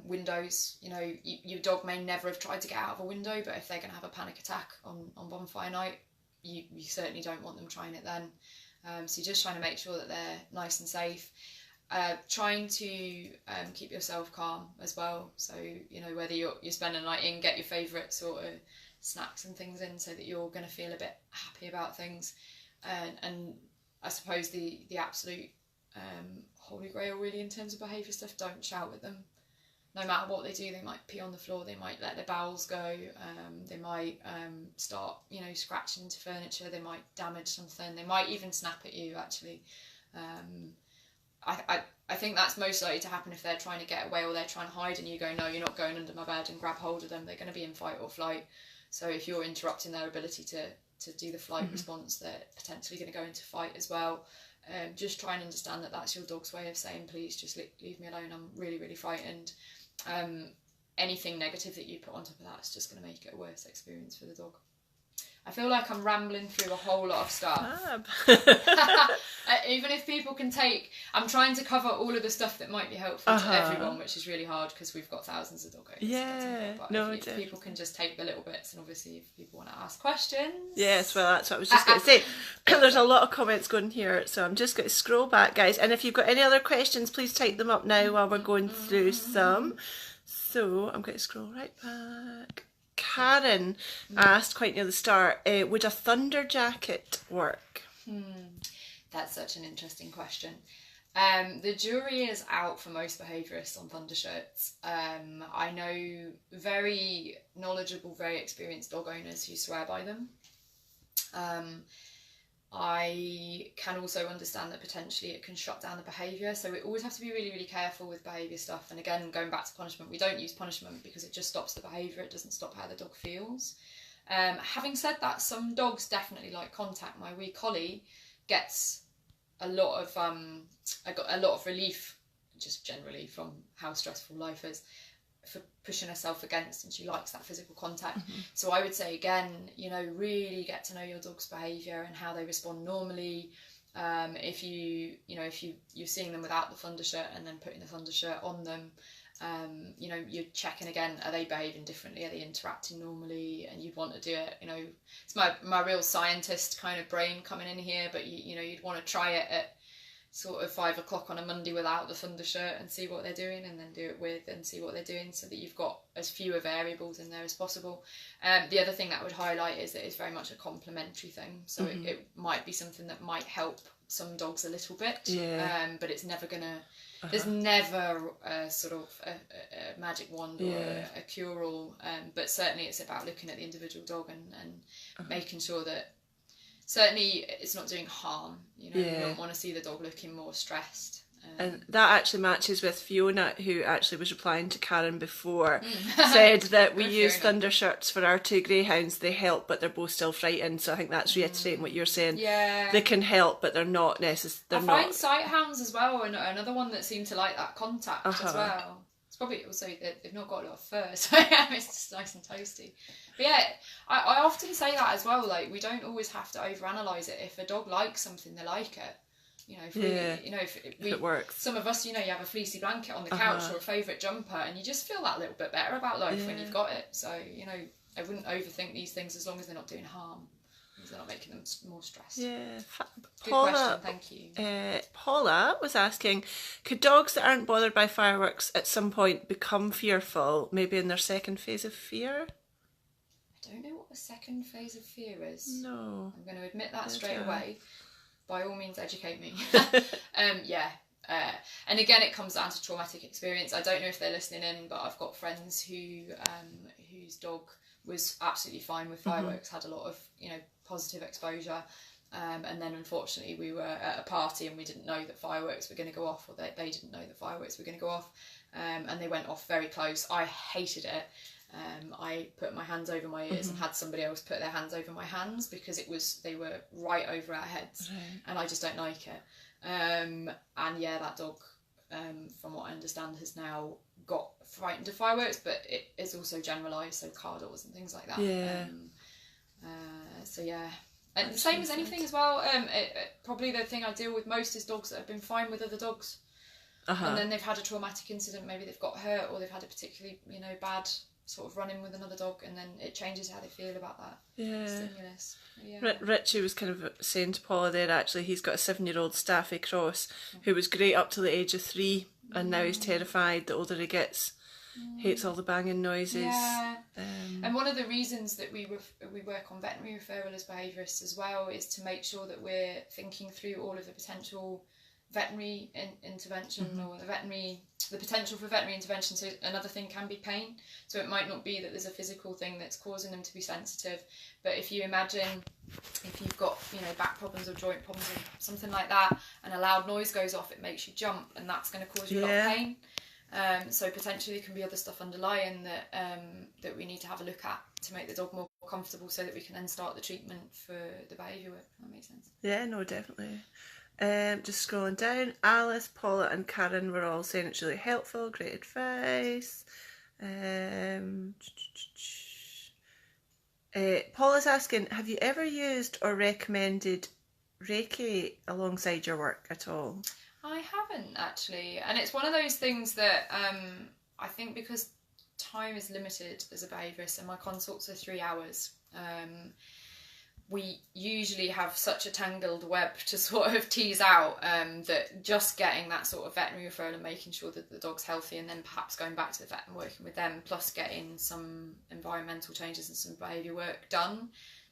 Windows, you know, your dog may never have tried to get out of a window, but if they're going to have a panic attack on bonfire night, you certainly don't want them trying it then. So you're just trying to make sure that they're nice and safe. Trying to keep yourself calm as well. So, you know, whether you're spending the night in, get your favourite sort of snacks and things in so that you're going to feel a bit happy about things. And I suppose the absolute holy grail really in terms of behaviour stuff, don't shout at them. No matter what they do, they might pee on the floor, they might let their bowels go, they might start, you know, scratching into furniture, they might damage something, they might even snap at you actually. I think that's most likely to happen if they're trying to get away or they're trying to hide and you go, no, you're not going under my bed, and grab hold of them. They're going to be in fight or flight. So if you're interrupting their ability to do the flight response, they're potentially going to go into fight as well. Just try and understand that that's your dog's way of saying, please just leave me alone, I'm really, really frightened. Anything negative that you put on top of that is just going to make it a worse experience for the dog. I feel like I'm rambling through a whole lot of stuff. Even if people can take... I'm trying to cover all of the stuff that might be helpful to everyone, which is really hard because we've got thousands of dog owners. Yeah, but if people can just take the little bits, and obviously if people want to ask questions... Yes, well, that's what I was just going to say. There's a lot of comments going here, so I'm just going to scroll back, guys. And if you've got any other questions, please type them up now while we're going through some. So I'm going to scroll right back. Karen asked quite near the start, would a thunder jacket work? That's such an interesting question. The jury is out for most behaviourists on Thundershirts. I know very knowledgeable, very experienced dog owners who swear by them. I can also understand that potentially it can shut down the behaviour, so we always have to be really, really careful with behaviour stuff. And again, going back to punishment, we don't use punishment because it just stops the behaviour, it doesn't stop how the dog feels. Having said that, some dogs definitely like contact. My wee collie gets a lot of relief, just generally from how stressful life is, for pushing herself against, and she likes that physical contact. So I would say, again, you know, really get to know your dog's behaviour and how they respond normally. If you're seeing them without the Thundershirt and then putting the Thundershirt on them, you know, you're checking again, are they behaving differently, are they interacting normally? And you'd want to do it, you know, it's my real scientist kind of brain coming in here, but you know, you'd want to try it at sort of 5 o'clock on a Monday without the Thundershirt and see what they're doing, and then do it with and see what they're doing, so that you've got as fewer variables in there as possible. The other thing that I would highlight is that it's very much a complementary thing, so it might be something that might help some dogs a little bit, but it's never gonna there's never a sort of a magic wand or a cure-all, but certainly it's about looking at the individual dog and making sure that certainly it's not doing harm. You know, you don't want to see the dog looking more stressed. And that actually matches with Fiona, who actually was replying to Karen before, said that we use Thundershirts for our 2 greyhounds. They help, but they're both still frightened. So I think that's reiterating what you're saying. Yeah. They can help, but they're not necessarily. I find sighthounds as well, and another one that seem to like that contact as well. It's probably also that they've not got a lot of fur, so it's just nice and toasty. But yeah, I often say that as well. Like, we don't always have to overanalyze it. If a dog likes something, they like it. You know, if it works. Some of us, you know, you have a fleecy blanket on the couch or a favourite jumper, and you just feel that little bit better about life when you've got it. So, you know, I wouldn't overthink these things as long as they're not doing harm. They're not making them more stressed. Yeah. Good question, thank you. Paula was asking, could dogs that aren't bothered by fireworks at some point become fearful, maybe in their second phase of fear? I don't know what the second phase of fear is. No. I'm going to admit that straight away. By all means, educate me. And again, it comes down to traumatic experience. I don't know if they're listening in, but I've got friends who whose dog was absolutely fine with fireworks, had a lot of, you know, positive exposure. And then unfortunately we were at a party and we didn't know that fireworks were going to go off, or they didn't know that fireworks were going to go off, and they went off very close. I hated it. I put my hands over my ears and had somebody else put their hands over my hands, because they were right over our heads, and I just don't like it. And yeah, that dog, from what I understand, has now got frightened of fireworks, but it is also generalised, so car doors and things like that. Yeah. So yeah. And the same as anything as well. Probably the thing I deal with most is dogs that have been fine with other dogs, and then they've had a traumatic incident. Maybe they've got hurt, or they've had a particularly, you know, bad sort of run-in with another dog, and then it changes how they feel about that stimulus. Yeah. Richie was kind of saying to Paula there, actually, he's got a 7-year-old Staffy Cross who was great up to the age of 3, and now he's terrified the older he gets. Hates all the banging noises. Yeah. And one of the reasons that we work on veterinary referral as behaviourists as well is to make sure that we're thinking through all of the potential veterinary intervention, or the potential for veterinary intervention. So another thing can be pain. So it might not be that there's a physical thing that's causing them to be sensitive, but if you imagine if you've got, you know, back problems or joint problems or something like that, and a loud noise goes off, it makes you jump, and that's going to cause you a lot of pain. So potentially there can be other stuff underlying that we need to have a look at to make the dog more comfortable, so that we can then start the treatment for the behaviour work. If that makes sense. Yeah, no, definitely. Just scrolling down, Alice, Paula and Karen were all saying it's really helpful, great advice. Paula's asking, have you ever used or recommended Reiki alongside your work at all? I haven't, actually, and it's one of those things that I think, because time is limited as a behaviourist and my consults are 3 hours, we usually have such a tangled web to sort of tease out, that just getting that sort of veterinary referral and making sure that the dog's healthy, and then perhaps going back to the vet and working with them, plus getting some environmental changes and some behaviour work done,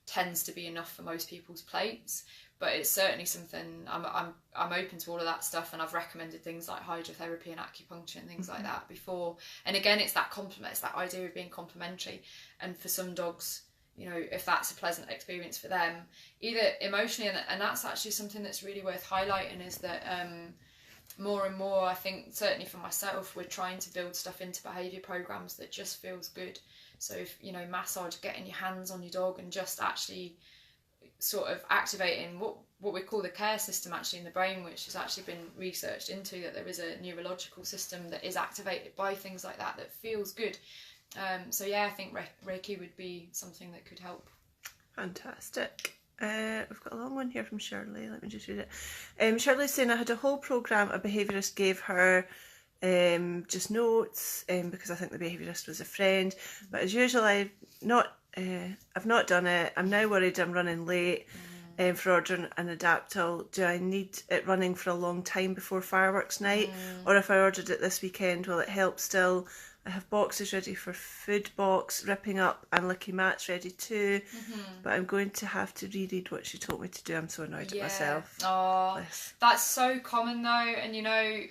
tends to be enough for most people's plates. But it's certainly something I'm open to all of that stuff, and I've recommended things like hydrotherapy and acupuncture and things like that before. And again, it's that complement, it's that idea of being complementary. And for some dogs, you know, if that's a pleasant experience for them, either emotionally, and that's actually something that's really worth highlighting, is that more and more, I think, certainly for myself, we're trying to build stuff into behaviour programmes that just feels good. So if, you know, massage, getting your hands on your dog and just actually sort of activating what we call the care system actually in the brain, which has actually been researched into, that there is a neurological system that is activated by things like that feels good. So yeah, I think Reiki would be something that could help. Fantastic. We've got a long one here from Shirley. Let me just read it. Shirley's saying, I had a whole programme a behaviourist gave her, just notes, because I think the behaviourist was a friend, but as usual I've not done it. I'm now worried I'm running late for ordering an Adaptil. Do I need it running for a long time before fireworks night? Or if I ordered it this weekend, will it help still? I have boxes ready for food box, ripping up, and licky mats ready too. But I'm going to have to reread what she told me to do. I'm so annoyed at myself. Oh, that's so common though, and you know,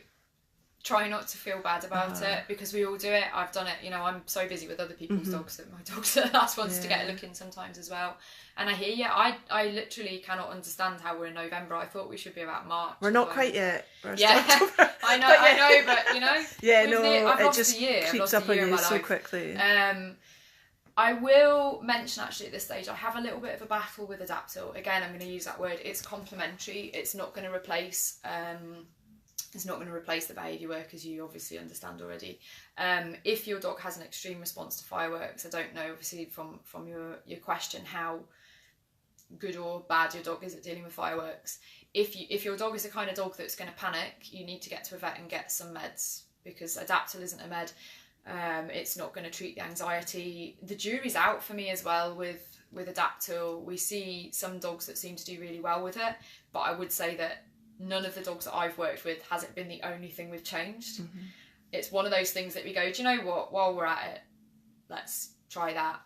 try not to feel bad about it, because we all do it. I've done it, you know, I'm so busy with other people's dogs that my dog's the last ones to get a look in sometimes as well. And I hear you, I literally cannot understand how we're in November. I thought we should be about March. We're not quite yet. I know, but you know, I've lost just a year. creeps up on you so quickly. I will mention actually at this stage, I have a little bit of a battle with Adaptil. Again, I'm going to use that word. It's complementary. It's not going to replace the behaviour work, as you obviously understand already. If your dog has an extreme response to fireworks, I don't know, obviously from your question, how good or bad your dog is at dealing with fireworks. If your dog is the kind of dog that's going to panic, you need to get to a vet and get some meds, because Adaptil isn't a med. It's not going to treat the anxiety. The jury's out for me as well with Adaptil. We see some dogs that seem to do really well with it, but I would say that none of the dogs that I've worked with has it been the only thing we've changed. It's one of those things that we go, do you know what, while we're at it, let's try that.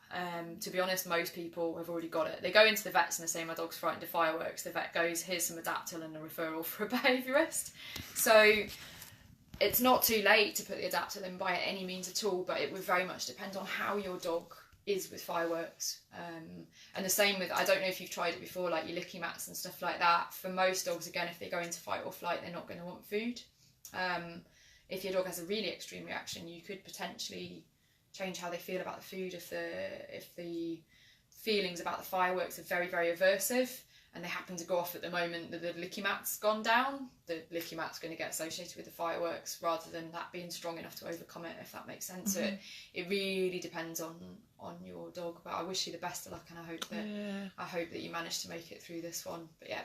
To be honest, most people have already got it. They go into the vets and they say, my dog's frightened of fireworks. The vet goes, here's some Adaptil and a referral for a behaviourist. So it's not too late to put the Adaptil in by any means at all, but it would very much depend on how your dog is with fireworks. And the same with, I don't know if you've tried it before, like your licky mats and stuff like that. For most dogs, again, if they go into fight or flight, they're not going to want food. If your dog has a really extreme reaction, you could potentially change how they feel about the food if the feelings about the fireworks are very, very aversive and they happen to go off at the moment that the licky mat's gone down. The licky mat's going to get associated with the fireworks rather than that being strong enough to overcome it, if that makes sense. So it really depends on your dog, but I wish you the best of luck, and I hope that you manage to make it through this one. But yeah,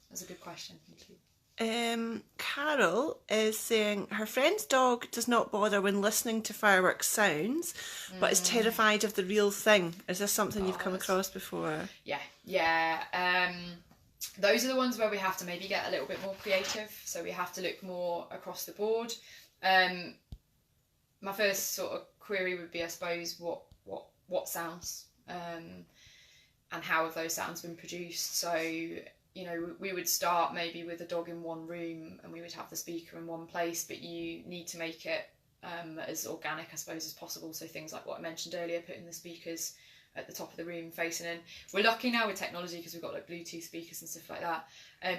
that's a good question. Thank you. Carol is saying her friend's dog does not bother when listening to fireworks sounds, but is terrified of the real thing. Is this something you've come across before? Yeah. Those are the ones where we have to maybe get a little bit more creative. So we have to look more across the board. My first sort of query would be, I suppose, what sounds and how have those sounds been produced? So, you know, we would start maybe with a dog in one room and we would have the speaker in one place, but you need to make it as organic, I suppose, as possible. So things like what I mentioned earlier, putting the speakers at the top of the room facing in. We're lucky now with technology because we've got like Bluetooth speakers and stuff like that.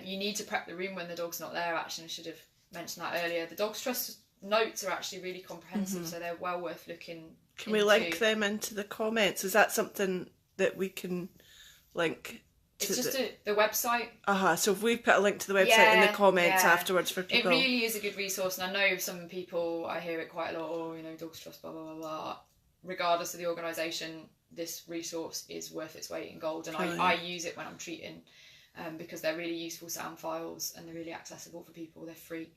You need to prep the room when the dog's not there. Actually, I should have mentioned that earlier. The Dog's Trust notes are actually really comprehensive, so they're well worth looking Can we link them into the comments? Is that something that we can link? It's just the website. So if we put a link to the website in the comments afterwards for people. It really is a good resource, and I know some people, I hear it quite a lot, or, you know, Dogs Trust, blah, blah, blah, blah. Regardless of the organisation, this resource is worth its weight in gold, and I use it when I'm treating, because they're really useful sound files, and they're really accessible for people, they're free.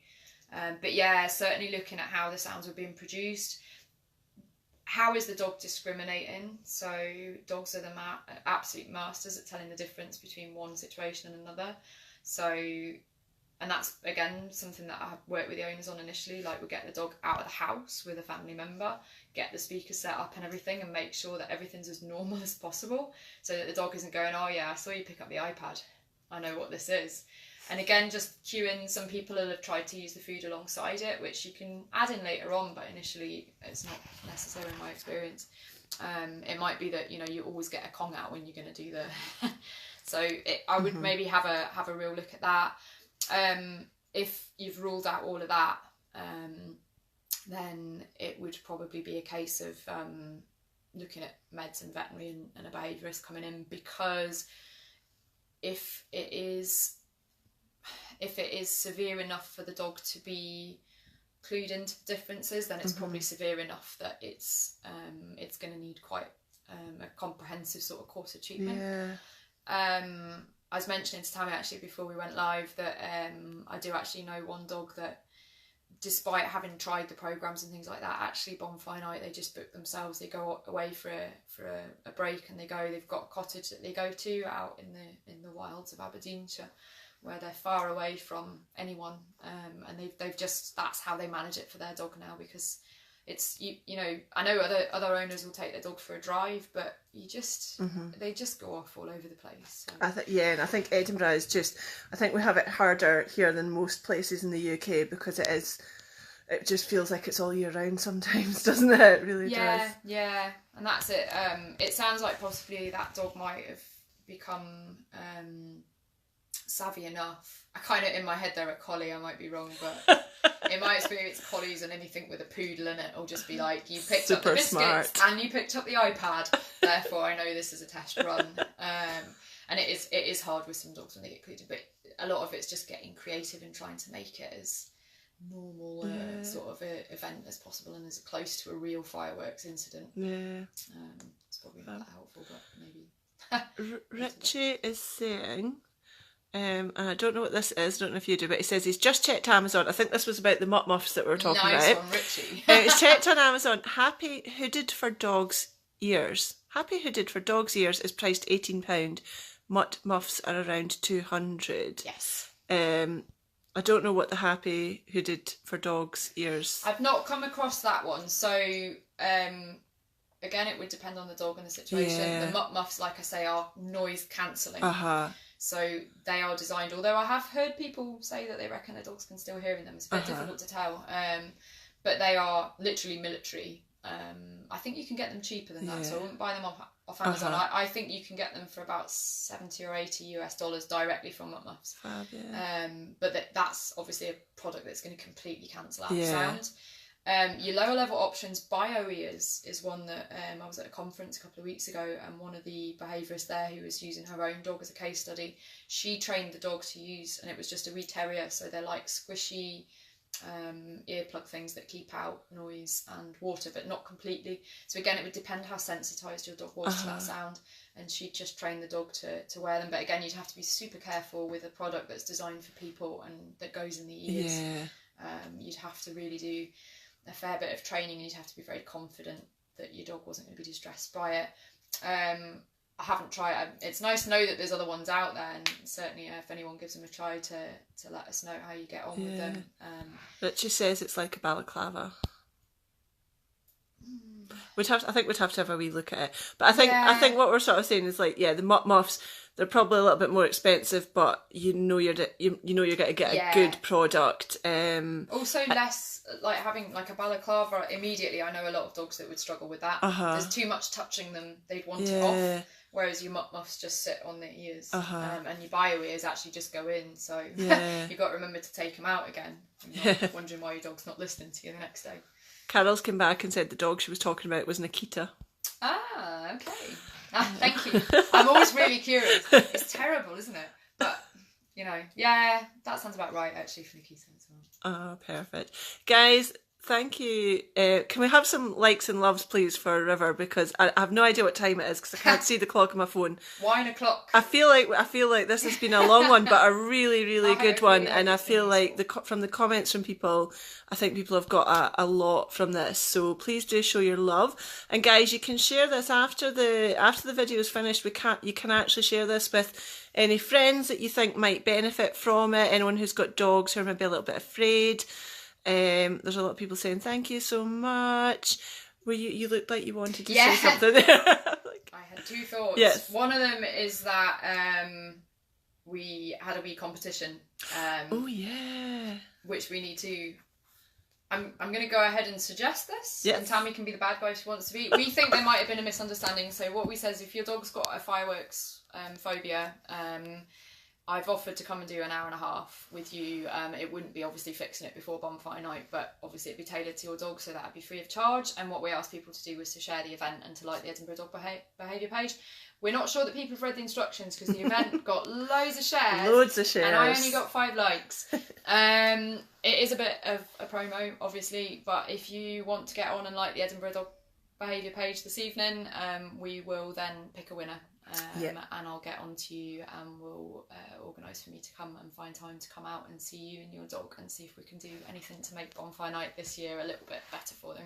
But yeah, certainly looking at how the sounds were being produced. How is the dog discriminating? So dogs are the absolute masters at telling the difference between one situation and another. So, and that's, again, something that I worked with the owners on initially. Like, we get the dog out of the house with a family member, get the speaker set up and everything, and make sure that everything's as normal as possible, so that the dog isn't going, oh yeah, I saw you pick up the iPad, I know what this is. And again, just cueing, some people have tried to use the food alongside it, which you can add in later on, but initially it's not necessary in my experience. It might be that, you know, you always get a Kong out when you're going to do the... So I would maybe have a real look at that. If you've ruled out all of that, then it would probably be a case of looking at meds and veterinary and a behaviourist coming in, because if it is severe enough for the dog to be clued into the differences, then it's probably severe enough that it's going to need quite a comprehensive sort of course of treatment. I was mentioning to Tammie actually before we went live that I do actually know one dog that, despite having tried the programs and things like that, actually Bonfire Night, they just book themselves. They go away for a break, and they've got a cottage that they go to out in the wilds of Aberdeenshire, where they're far away from anyone, and they've just, that's how they manage it for their dog now, because it's, you know, I know other owners will take their dog for a drive, but you just they just go off all over the place. So. And I think Edinburgh is just, I think we have it harder here than most places in the UK, because it just feels like it's all year round sometimes, doesn't it? It really does. Yeah, and that's it. It sounds like possibly that dog might have become savvy enough. I kind of, in my head, they're a collie, I might be wrong, but in my experience, collies and anything with a poodle in it will just be like, you picked up the biscuits smart. And you picked up the iPad, therefore I know this is a test run. And it is hard with some dogs when they get clued, but a lot of it's just getting creative and trying to make it as normal sort of a event as possible, and as close to a real fireworks incident. It's probably not that helpful, but maybe. Richie is saying, and I don't know what this is, I don't know if you do, but he says he's just checked Amazon. I think this was about the mutt muffs that we were talking about. Nice one, Richie. He's checked on Amazon. Happy Hooded for Dogs Ears. Happy Hooded for Dogs Ears is priced £18. Mutt muffs are around £200. Yes. I don't know what the Happy Hooded for Dogs Ears. I've not come across that one. So again, it would depend on the dog and the situation. Yeah. The muffs, like I say, are noise cancelling. Uh-huh. So they are designed, although I have heard people say that they reckon their dogs can still hear them. It's a bit difficult to tell. But they are literally military. I think you can get them cheaper than that, so I wouldn't buy them off Amazon. I think you can get them for about $70 or $80 directly from muffs. Fab, yeah. But that's obviously a product that's going to completely cancel out sound. Your lower level options, BioEars is one that I was at a conference a couple of weeks ago, and one of the behaviourists there who was using her own dog as a case study, she trained the dog to use, and it was just a wee terrier, so they're like squishy earplug things that keep out noise and water, but not completely. So again, it would depend how sensitised your dog was to that sound, and she'd just train the dog to wear them. But again, you'd have to be super careful with a product that's designed for people and that goes in the ears. You'd have to really do a fair bit of training, and you'd have to be very confident that your dog wasn't going to be distressed by it. I haven't tried it. It's nice to know that there's other ones out there, and certainly if anyone gives them a try, to let us know how you get on with them. Richie says it's like a balaclava. I think we'd have to have a wee look at it. But I think what we're sort of saying is like, the muffs, they're probably a little bit more expensive, but you know you're going to get a good product. Also, less like having like a balaclava immediately. I know a lot of dogs that would struggle with that. There's too much touching them; they'd want it off. Whereas your muffs just sit on their ears, and your BioEars actually just go in. So you've got to remember to take them out again. You're not wondering why your dog's not listening to you the next day. Carol's came back and said the dog she was talking about was Nikita. Ah, okay. Thank you. I'm always really curious. It's terrible, isn't it? But, that sounds about right, actually, for Nikita as well. Oh, perfect. Guys, thank you. Can we have some likes and loves, please, for River? Because I have no idea what time it is because I can't see the clock on my phone. 1 o'clock. I feel like this has been a long one, but a really, really good one. And I feel like from the comments from people, I think people have got a lot from this. So please do show your love. And guys, you can share this after the video is finished. You can actually share this with any friends that you think might benefit from it. Anyone who's got dogs who are maybe a little bit afraid. There's a lot of people saying thank you so much. You looked like you wanted to say something there. I had two thoughts. Yes. One of them is that we had a wee competition. Which we need to. I'm going to go ahead and suggest this, and Tammie can be the bad guy she wants to be. We think there might have been a misunderstanding. So what we said is, if your dog's got a fireworks phobia, I've offered to come and do an hour and a half with you. It wouldn't be obviously fixing it before bonfire night, but obviously it'd be tailored to your dog, so that'd be free of charge. And what we asked people to do was to share the event and to like the Edinburgh Dog Behaviour page. We're not sure that people have read the instructions because the event got loads of shares. Loads of shares. And I only got 5 likes. It is a bit of a promo, obviously, but if you want to get on and like the Edinburgh Dog Behaviour page this evening, we will then pick a winner. And I'll get on to you, and we'll organise for me to come and find time to come out and see you and your dog and see if we can do anything to make bonfire night this year a little bit better for them.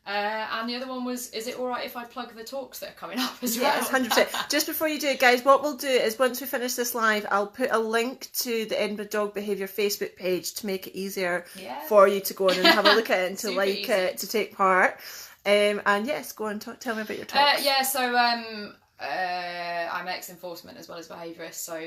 And the other one was, is it alright if I plug the talks that are coming up as well? Yes, 100%. Just before you do it, guys, what we'll do is once we finish this live, I'll put a link to the Edinburgh Dog Behaviour Facebook page to make it easier for you to go on and have a look at it and to like it, to take part. And yes, go on, tell me about your talks. I'm ex-enforcement as well as behaviourist, so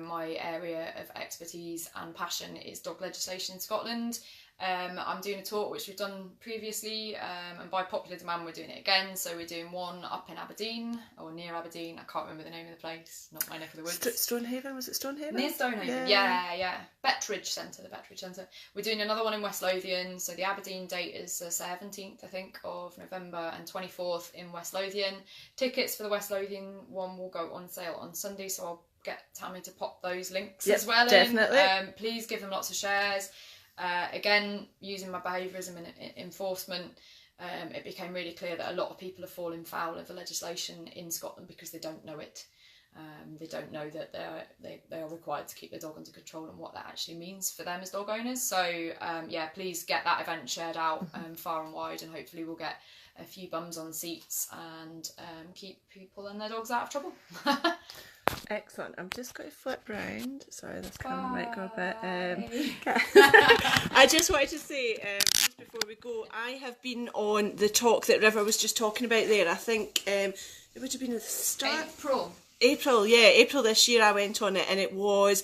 my area of expertise and passion is dog legislation in Scotland. I'm doing a talk which we've done previously, and by popular demand we're doing it again. So we're doing one up in Aberdeen, or near Aberdeen. I can't remember the name of the place, not my neck of the woods. Stonehaven, was it Stonehaven? Near Stonehaven, yeah. Betteridge Centre, the Betteridge Centre. We're doing another one in West Lothian, so the Aberdeen date is the 17th, I think, of November, and 24th in West Lothian. Tickets for the West Lothian one will go on sale on Sunday, so I'll get Tammie to pop those links as well definitely. Please give them lots of shares. Again, using my behaviourism and enforcement, it became really clear that a lot of people are falling foul of the legislation in Scotland because they don't know it. They don't know that they are required to keep their dog under control and what that actually means for them as dog owners. So please get that event shared out far and wide, and hopefully we'll get a few bums on seats and keep people and their dogs out of trouble. Excellent. I'm just going to flip round. Sorry, this camera might go a bit. I just wanted to say, just before we go. I have been on the talk that River was just talking about there. I think it would have been at the start. April this year I went on it, and it was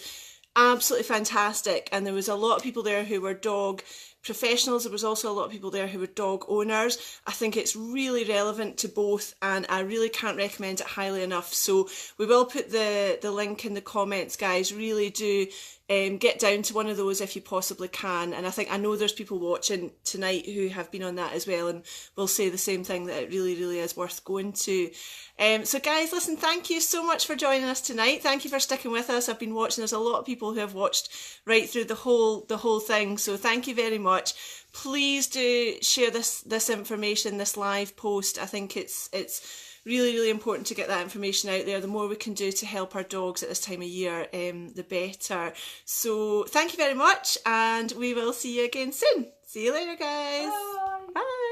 absolutely fantastic. And there was a lot of people there who were dog professionals. There was also a lot of people there who were dog owners. I think it's really relevant to both, and I really can't recommend it highly enough. So we will put the link in the comments, guys. Really do get down to one of those if you possibly can. And I know there's people watching tonight who have been on that as well, and will say the same thing, that it really, really is worth going to. So guys, listen, thank you so much for joining us tonight. Thank you for sticking with us. I've been watching. There's a lot of people who have watched right through the whole thing. So thank you very much. Please do share this information, this live post. I think it's really, really important to get that information out there. The more we can do to help our dogs at this time of year, the better. So thank you very much, and we will see you again soon. See you later, guys. Bye. Bye.